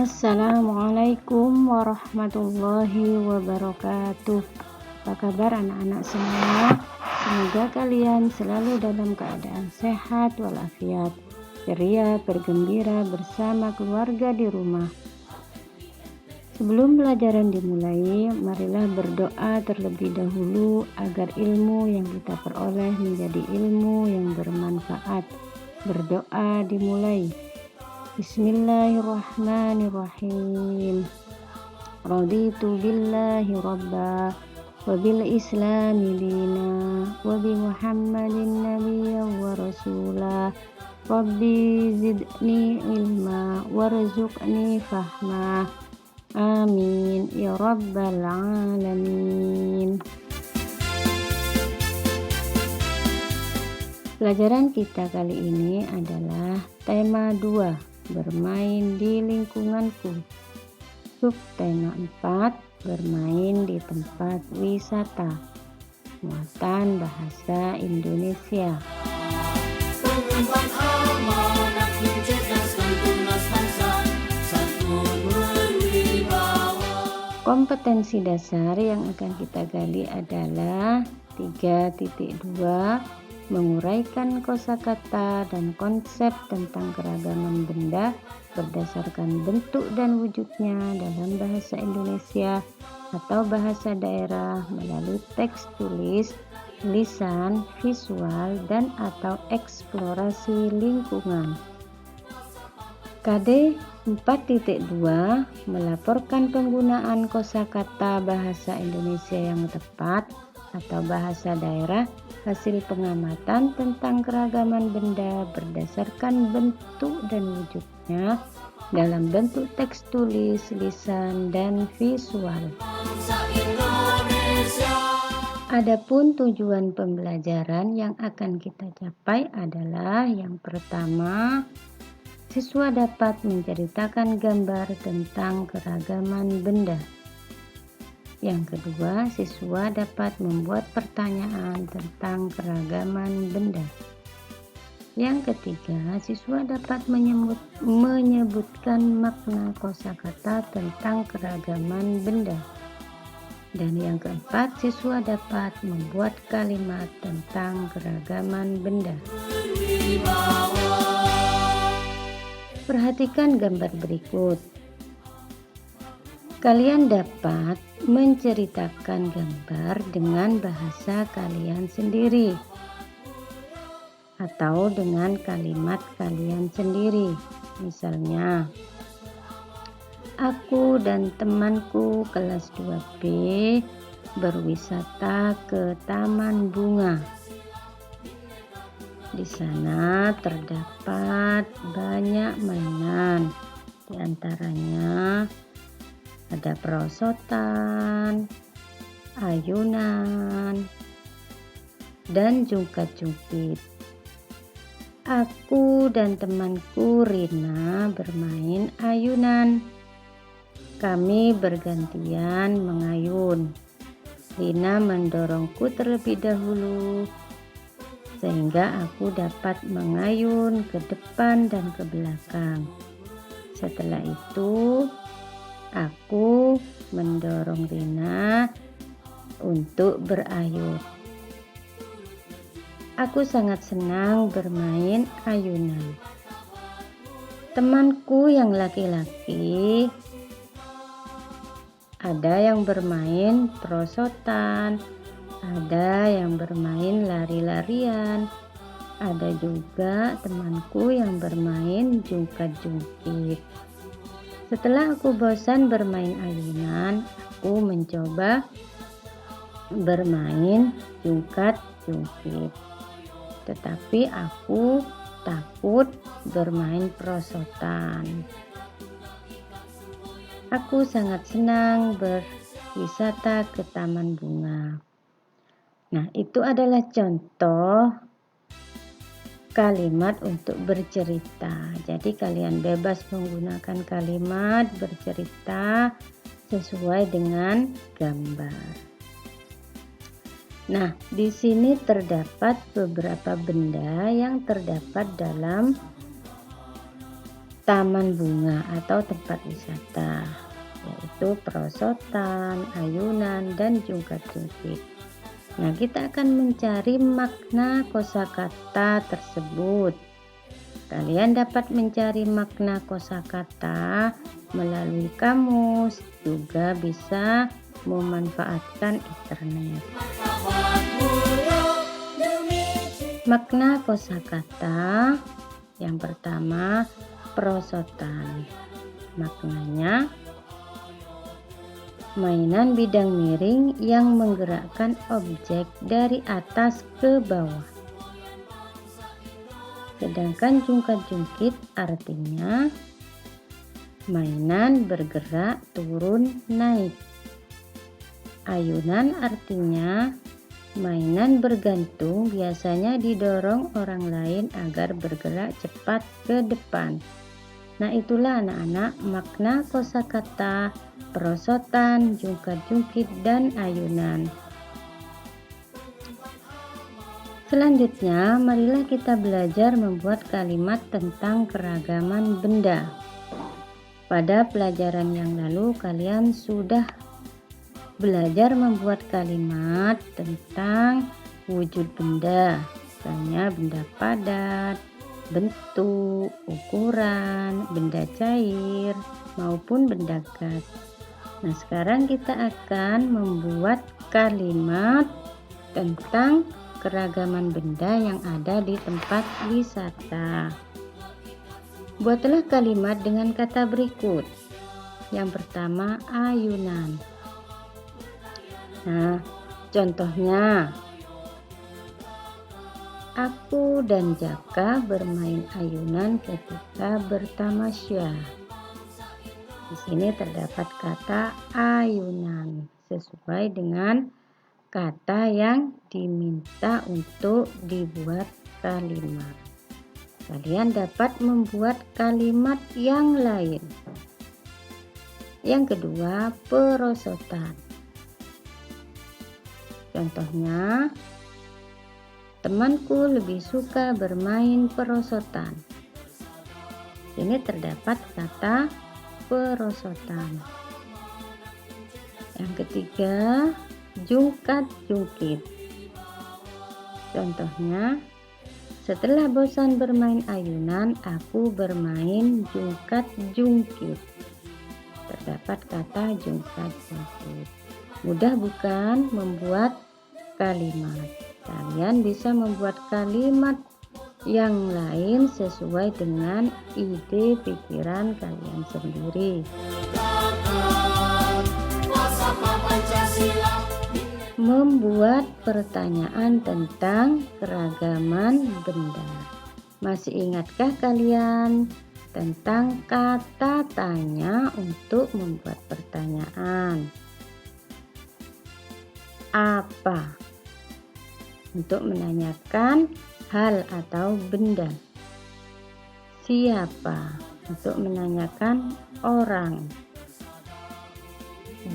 Assalamualaikum warahmatullahi wabarakatuh. Apa kabar anak-anak semua? Semoga kalian selalu dalam keadaan sehat walafiat, ceria, bergembira bersama keluarga di rumah. Sebelum pelajaran dimulai, marilah berdoa terlebih dahulu agar ilmu yang kita peroleh menjadi ilmu yang bermanfaat. Berdoa dimulai. Bismillahirrahmanirrahim. Raditu billahi rabba wa bil islami dina wa bi muhammadin nabiyyan wa rasula. Rabbi zidni ilma warzuqni fahma. Amin ya rabbal alamin. Pelajaran kita kali ini adalah tema 2, bermain di lingkunganku. Subtema 4, bermain di tempat wisata. Muatan bahasa Indonesia. Pengemban amanat mencerdaskan tunas bangsa, santun berwibawa. Kompetensi dasar yang akan kita gali adalah 3.2, menguraikan kosakata dan konsep tentang keragaman benda berdasarkan bentuk dan wujudnya dalam bahasa Indonesia atau bahasa daerah melalui teks tulis, lisan, visual, dan atau eksplorasi lingkungan. KD 4.2, melaporkan penggunaan kosakata bahasa Indonesia yang tepat atau bahasa daerah hasil pengamatan tentang keragaman benda berdasarkan bentuk dan wujudnya dalam bentuk teks tulis, lisan, dan visual. Bangsa Indonesia. Adapun tujuan pembelajaran yang akan kita capai adalah yang pertama, siswa dapat menceritakan gambar tentang keragaman benda. Yang kedua, siswa dapat membuat pertanyaan tentang keragaman benda. Yang ketiga, siswa dapat menyebutkan makna kosakata tentang keragaman benda. Dan yang keempat, siswa dapat membuat kalimat tentang keragaman benda. Perhatikan gambar berikut. Kalian dapat menceritakan gambar dengan bahasa kalian sendiri atau dengan kalimat kalian sendiri. Misalnya, aku dan temanku kelas 2B berwisata ke Taman Bunga. Di sana terdapat banyak mainan, di antaranya ada perosotan, ayunan, dan jungkat-jungkit. Aku dan temanku Rina bermain ayunan. Kami bergantian mengayun. Rina mendorongku terlebih dahulu, sehingga aku dapat mengayun ke depan dan ke belakang. Setelah itu, aku mendorong Rina untuk berayun. Aku sangat senang bermain ayunan. Temanku yang laki-laki ada yang bermain perosotan, ada yang bermain lari-larian, ada juga temanku yang bermain jungkat-jungkit. Setelah aku bosan bermain ayunan, aku mencoba bermain jungkat-jungkit. Tetapi aku takut bermain perosotan. Aku sangat senang berwisata ke Taman Bunga. Nah, itu adalah contoh kalimat untuk bercerita. Jadi kalian bebas menggunakan kalimat bercerita sesuai dengan gambar. Nah, di sini terdapat beberapa benda yang terdapat dalam taman bunga atau tempat wisata, yaitu perosotan, ayunan, dan jungkat-jungkit. Nah, kita akan mencari makna kosakata tersebut. Kalian dapat mencari makna kosakata melalui kamus, juga bisa memanfaatkan internet. martabat mulia demi cinta. Makna kosakata yang pertama, perosotan. Maknanya, mainan bidang miring yang menggerakkan objek dari atas ke bawah. Sedangkan jungkat-jungkit artinya mainan bergerak turun naik. Ayunan artinya mainan bergantung biasanya didorong orang lain agar bergerak cepat ke depan. Nah, itulah anak-anak makna kosakata perosotan, jungkat-jungkit, dan ayunan. Selanjutnya, marilah kita belajar membuat kalimat tentang keragaman benda. Pada pelajaran yang lalu, kalian sudah belajar membuat kalimat tentang wujud benda, misalnya benda padat, bentuk, ukuran, benda cair, maupun benda gas. Nah, sekarang kita akan membuat kalimat tentang keragaman benda yang ada di tempat wisata. Buatlah kalimat dengan kata berikut. Yang pertama, ayunan. Nah, contohnya, aku dan Jaka bermain ayunan ketika bertamasya. Di sini terdapat kata ayunan sesuai dengan kata yang diminta untuk dibuat kalimat. Kalian dapat membuat kalimat yang lain. Yang kedua, perosotan. Contohnya, temanku lebih suka bermain perosotan. Ini terdapat kata perosotan. Yang ketiga, jungkat-jungkit. Contohnya, setelah bosan bermain ayunan, aku bermain jungkat-jungkit. Terdapat kata jungkat-jungkit. Mudah bukan membuat kalimat? Kalian bisa membuat kalimat yang lain sesuai dengan ide pikiran kalian sendiri. Tegakkan falsafah Pancasila. Membuat pertanyaan tentang keragaman benda. Masih ingatkah kalian tentang kata tanya untuk membuat pertanyaan? Apa? Untuk menanyakan hal atau benda. Siapa? Untuk menanyakan orang.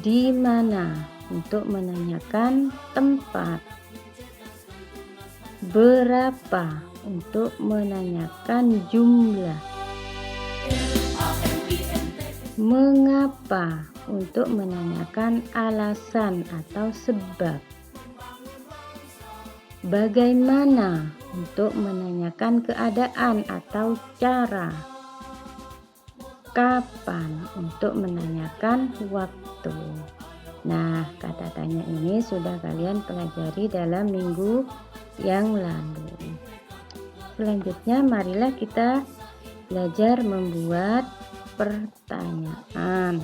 Di mana? Untuk menanyakan tempat. Berapa? Untuk menanyakan jumlah. Mengapa? Untuk menanyakan alasan atau sebab. Bagaimana? Untuk menanyakan keadaan atau cara. Kapan? Untuk menanyakan waktu. Nah, kata tanya ini sudah kalian pelajari dalam minggu yang lalu. Selanjutnya, marilah kita belajar membuat pertanyaan.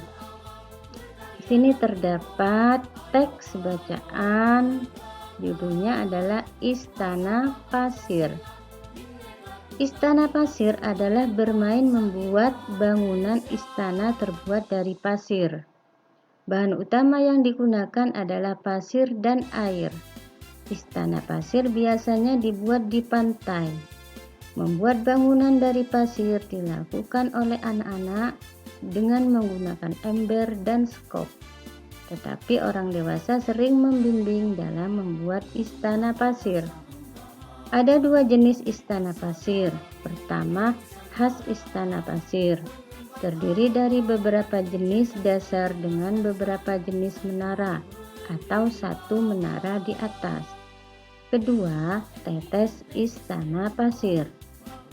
Di sini terdapat teks bacaan, judulnya adalah Istana Pasir. Istana pasir adalah bermain membuat bangunan istana terbuat dari pasir. Bahan utama yang digunakan adalah pasir dan air. Istana pasir biasanya dibuat di pantai. Membuat bangunan dari pasir dilakukan oleh anak-anak dengan menggunakan ember dan skop. Tetapi orang dewasa sering membimbing dalam membuat istana pasir. Ada 2 jenis istana pasir. Pertama, khas istana pasir. Terdiri dari beberapa jenis dasar dengan beberapa jenis menara atau satu menara di atas. Kedua, tetes istana pasir.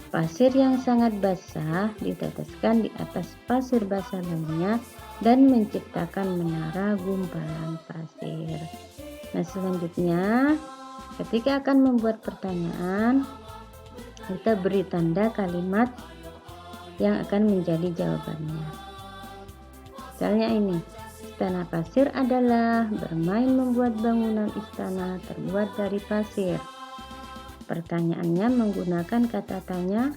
Pasir yang sangat basah diteteskan di atas pasir basah lainnya dan menciptakan menara gumpalan pasir. Nah, selanjutnya ketika akan membuat pertanyaan, kita beri tanda kalimat yang akan menjadi jawabannya. Misalnya ini, istana pasir adalah bermain membuat bangunan istana terbuat dari pasir. Pertanyaannya menggunakan kata tanya,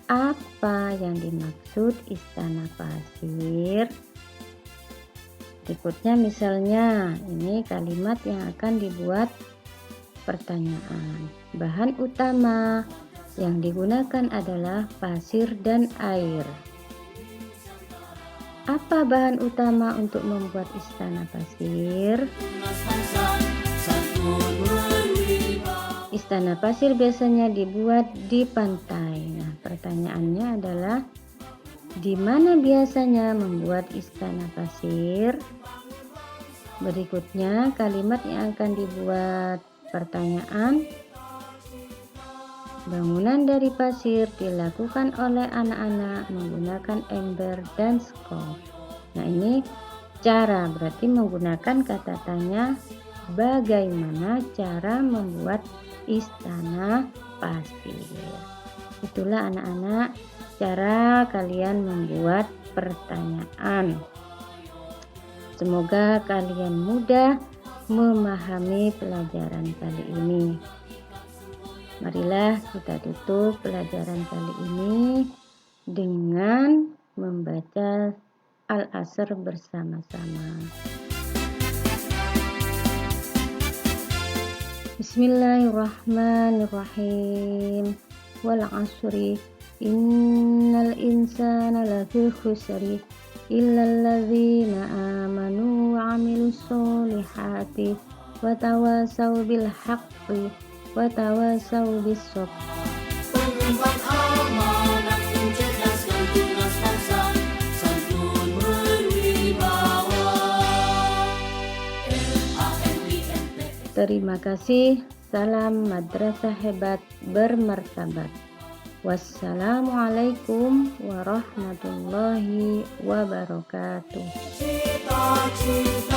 apa yang dimaksud istana pasir? Berikutnya misalnya, ini kalimat yang akan dibuat pertanyaan. Bahan utama yang digunakan adalah pasir dan air. Apa bahan utama untuk membuat istana pasir? Tunas bangsa santun berwibawa. Istana pasir biasanya dibuat di pantai. Nah, pertanyaannya adalah di mana biasanya membuat istana pasir? Berikutnya kalimat yang akan dibuat pertanyaan. Bangunan dari pasir dilakukan oleh anak-anak menggunakan ember dan skop. Nah, ini cara, berarti menggunakan kata tanya bagaimana cara membuat istana pasir. Itulah anak-anak cara kalian membuat pertanyaan. Semoga kalian mudah memahami pelajaran kali ini. Marilah kita tutup pelajaran kali ini dengan membaca Al-Asr bersama-sama. Bismillahirrahmanirrahim. Wal 'asri innal insana lafi khusri illal ladzina amanu wa 'amilus solihati wa tawasaw bil haqqi wa tawasaw bis sabr. Pengemban amanat mencerdaskan tunas bangsa santun berwibawa. LANIMP. Terima kasih. Salam madrasah hebat bermartabat. Wassalamualaikum warahmatullahi wabarakatuh. Cita-cita